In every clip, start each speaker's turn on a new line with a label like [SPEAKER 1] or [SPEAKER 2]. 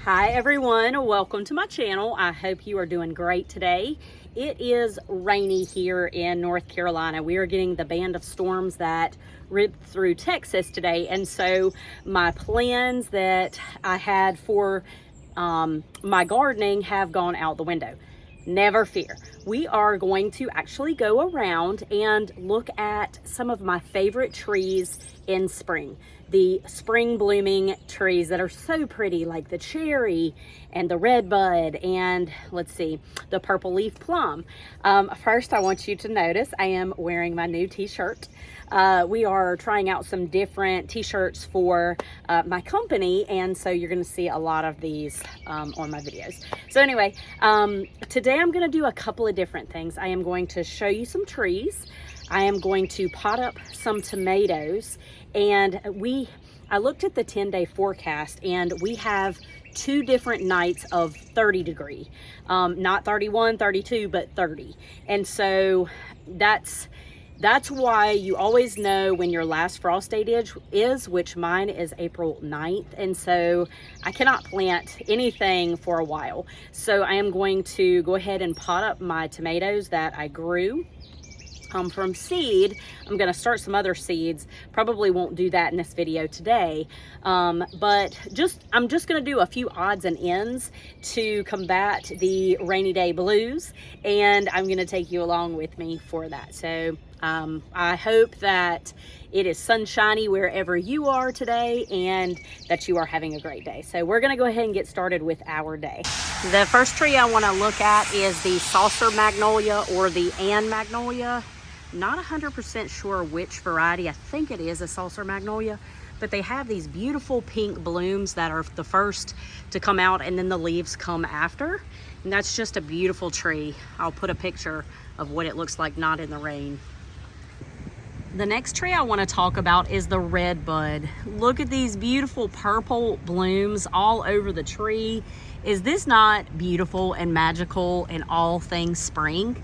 [SPEAKER 1] Hi everyone, welcome to my channel. I hope you are doing great today. It is rainy here in North Carolina. We are getting the band of storms that ripped through Texas today, and so my plans that I had for my gardening have gone out the window. Never fear. We are going to actually go around and look at some of my favorite trees in spring. The spring blooming trees that are so pretty, like the cherry and the red bud and let's see, the purple leaf plum. First, I want you to notice I am wearing my new t-shirt. We are trying out some different t-shirts for my company, and so you're going to see a lot of these on my videos. So anyway, today I'm going to do a couple of different things. I am going to show you some trees. I am going to pot up some tomatoes, and I looked at the 10-day forecast, and we have 2 different nights of 30 degree, not 31, 32, but 30. And so that's why you always know when your last frost date is, which mine is April 9th. And so I cannot plant anything for a while. So I am going to go ahead and pot up my tomatoes that I grew from seed. I'm going to start some other seeds. Probably won't do that in this video today, but I'm just going to do a few odds and ends to combat the rainy day blues, and I'm going to take you along with me for that. So I hope that it is sunshiny wherever you are today and that you are having a great day. So we're going to go ahead and get started with our day. The first tree I want to look at is the saucer magnolia, or the Ann magnolia. Not 100% sure which variety. I think it is a saucer magnolia, but they have these beautiful pink blooms that are the first to come out, and then the leaves come after. And that's just a beautiful tree. I'll put a picture of what it looks like not in the rain. The next tree I want to talk about is the red bud. Look at these beautiful purple blooms all over the tree. Is this not beautiful and magical in all things spring?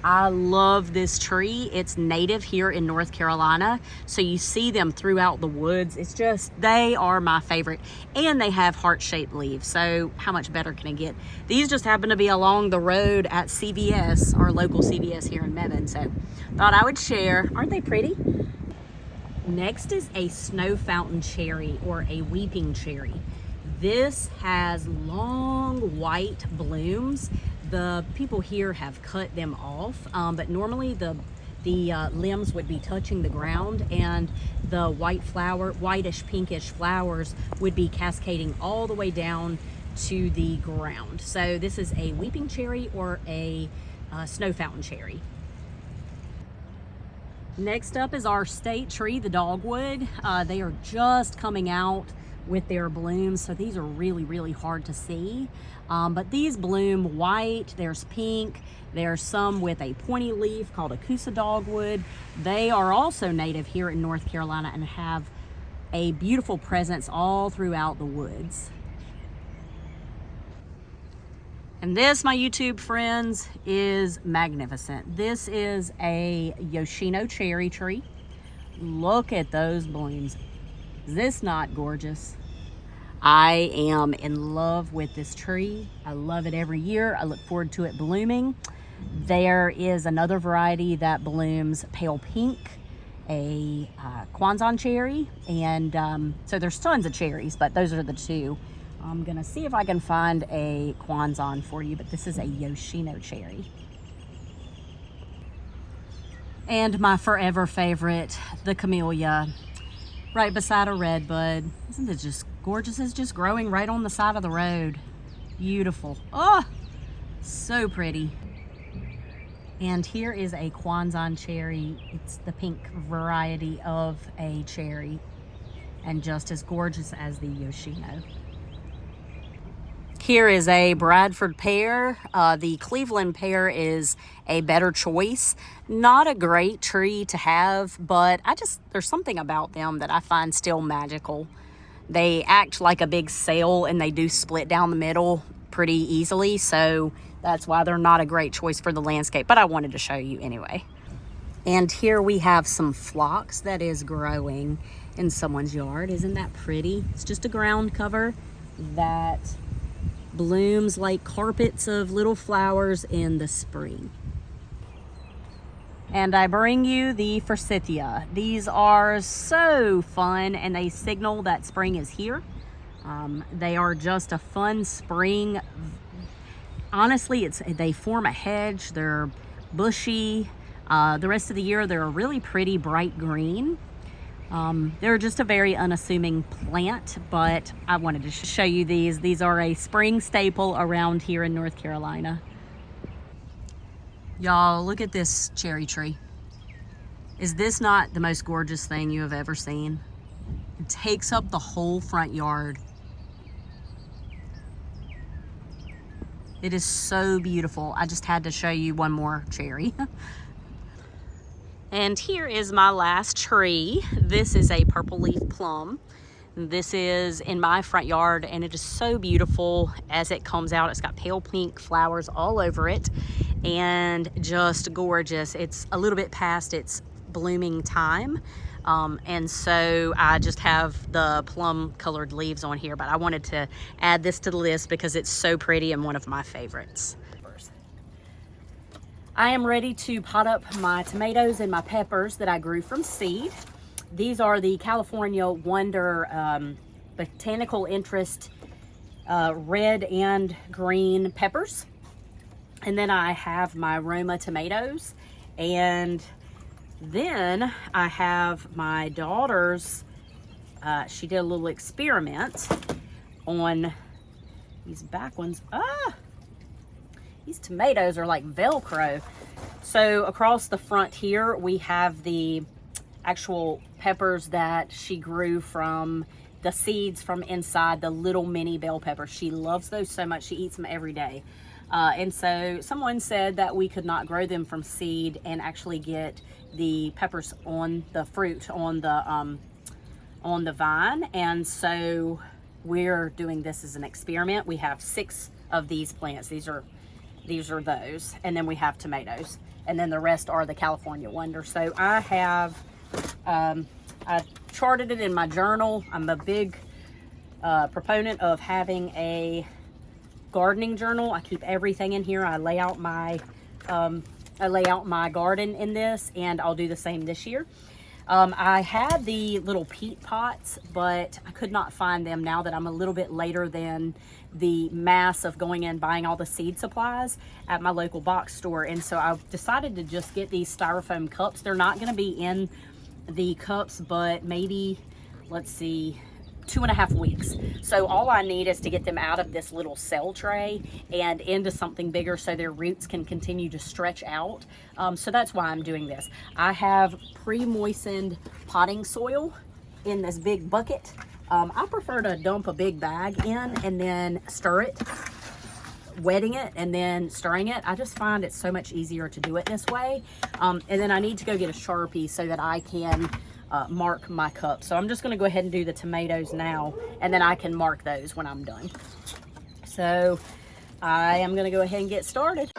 [SPEAKER 1] I love this tree. It's native here in North Carolina, so you see them throughout the woods. It's just, they are my favorite, and they have heart-shaped leaves, so how much better can it get? These just happen to be along the road at CVS, our local CVS here in Mebane, so thought I would share. Aren't they pretty? Next is a snow fountain cherry, or a weeping cherry. This has long white blooms. The people here have cut them off, but normally the limbs would be touching the ground, and the whitish pinkish flowers would be cascading all the way down to the ground. So this is a weeping cherry, or a snow fountain cherry. Next up is our state tree, the dogwood. They are just coming out with their blooms, so these are really hard to see, but these bloom white. There's pink. There's some with a pointy leaf called a Coosa dogwood. They are also native here in North Carolina and have a beautiful presence all throughout the woods. And this, my YouTube friends, is magnificent. This is a Yoshino cherry tree. Look at those blooms. Is this not gorgeous? I am in love with this tree. I love it every year. I look forward to it blooming. There is another variety that blooms pale pink, a Kwanzaa cherry, and so there's tons of cherries, but those are the 2. I'm gonna see if I can find a Kwanzaa for you, but this is a Yoshino cherry. And my forever favorite, the camellia, right beside a red bud. Isn't it just gorgeous? It's just growing right on the side of the road. Beautiful. Oh, so pretty. And here is a Kwanzaa cherry. It's the pink variety of a cherry, and just as gorgeous as the Yoshino. Here is a Bradford pear. The Cleveland pear is a better choice. Not a great tree to have, but there's something about them that I find still magical. They act like a big sail, and they do split down the middle pretty easily, so that's why they're not a great choice for the landscape, but I wanted to show you anyway. And here we have some phlox that is growing in someone's yard. Isn't that pretty? It's just a ground cover that blooms like carpets of little flowers in the spring. And I bring you the forsythia. These are so fun and they signal that spring is here. They are just a fun spring. Honestly, they form a hedge. They're bushy. The rest of the year, they're a really pretty bright green. They're just a very unassuming plant, but I wanted to show you these. These are a spring staple around here in North Carolina. Y'all, look at this cherry tree. Is this not the most gorgeous thing you have ever seen? It takes up the whole front yard. It is so beautiful. I just had to show you one more cherry. And here is my last tree. This is a purple leaf plum. This is in my front yard and it is so beautiful as it comes out. It's got pale pink flowers all over it and just gorgeous. It's a little bit past its blooming time. And so I just have the plum colored leaves on here, but I wanted to add this to the list because it's so pretty and one of my favorites. I am ready to pot up my tomatoes and my peppers that I grew from seed. These are the California Wonder Botanical Interest red and green peppers. And then I have my Roma tomatoes. And then I have my daughter's, she did a little experiment on these back ones. These tomatoes are like Velcro. So across the front here, we have the actual peppers that she grew from the seeds from inside the little mini bell peppers. She loves those so much. She eats them every day. And so someone said that we could not grow them from seed and actually get the peppers on the fruit on the vine. And so we're doing this as an experiment. We have 6 of these plants. These are those. And then we have tomatoes. And then the rest are the California Wonder. So I have, I charted it in my journal. I'm a big proponent of having a gardening journal. I keep everything in here. I lay out my garden in this, and I'll do the same this year. I had the little peat pots, but I could not find them now that I'm a little bit later than the mass of going in buying all the seed supplies at my local box store. And so I decided to just get these styrofoam cups. They're not going to be in the cups, but maybe, let's see, 2.5 weeks. So all I need is to get them out of this little cell tray and into something bigger so their roots can continue to stretch out. So that's why I'm doing this. I have pre-moistened potting soil in this big bucket. I prefer to dump a big bag in and then stir it, wetting it and then stirring it. I just find it's so much easier to do it this way. And then I need to go get a Sharpie so that I can mark my cup. So I'm just going to go ahead and do the tomatoes now, and then I can mark those when I'm done. So I am going to go ahead and get started.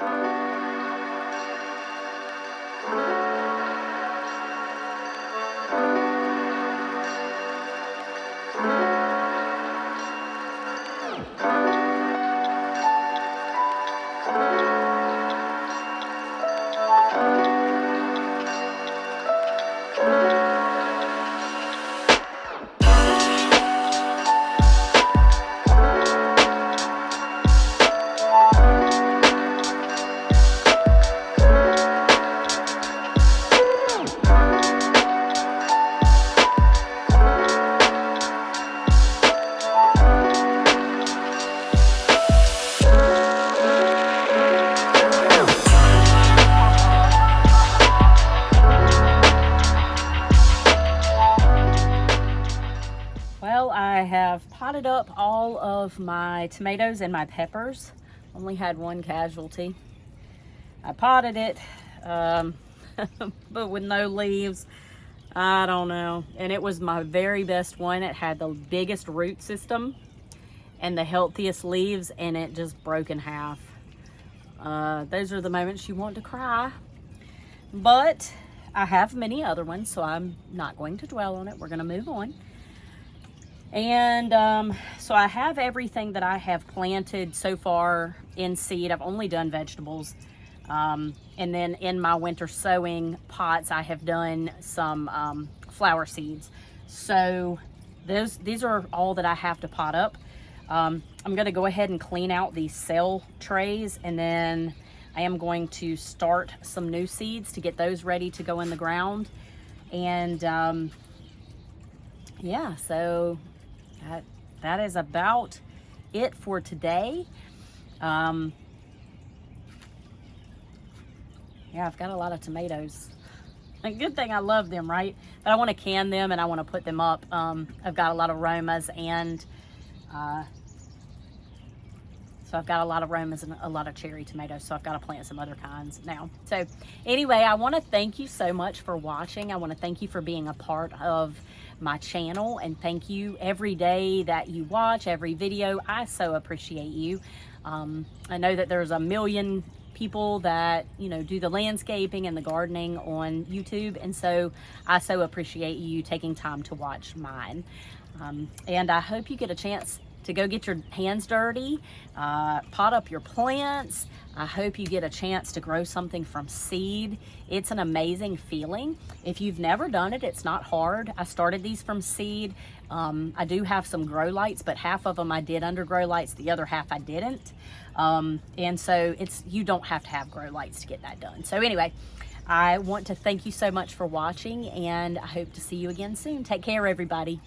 [SPEAKER 1] I have potted up all of my tomatoes and my peppers. Only had one casualty. I potted it, but with no leaves. I don't know. And it was my very best one. It had the biggest root system and the healthiest leaves, and it just broke in half. Those are the moments you want to cry. But I have many other ones, so I'm not going to dwell on it. We're going to move on. And so I have everything that I have planted so far in seed. I've only done vegetables. And then in my winter sowing pots, I have done some flower seeds. So these are all that I have to pot up. I'm going to go ahead and clean out these cell trays, and then I am going to start some new seeds to get those ready to go in the ground. And yeah, so that is about it for today. Yeah, I've got a lot of tomatoes. A good thing I love them, right? But I want to can them and I want to put them up. I've got a lot of Romas, and so I've got a lot of Romas and a lot of cherry tomatoes, so I've got to plant some other kinds now. So anyway, I want to thank you so much for watching. I want to thank you for being a part of my channel, and thank you every day that you watch, every video. I so appreciate you. I know that there's a million people that, you know, do the landscaping and the gardening on YouTube, and so I so appreciate you taking time to watch mine. And I hope you get a chance to go get your hands dirty, pot up your plants. I hope you get a chance to grow something from seed. It's an amazing feeling. If you've never done it, it's not hard. I started these from seed. I do have some grow lights, but half of them I did under grow lights, the other half I didn't. And so you don't have to have grow lights to get that done. So anyway, I want to thank you so much for watching, and I hope to see you again soon. Take care, everybody.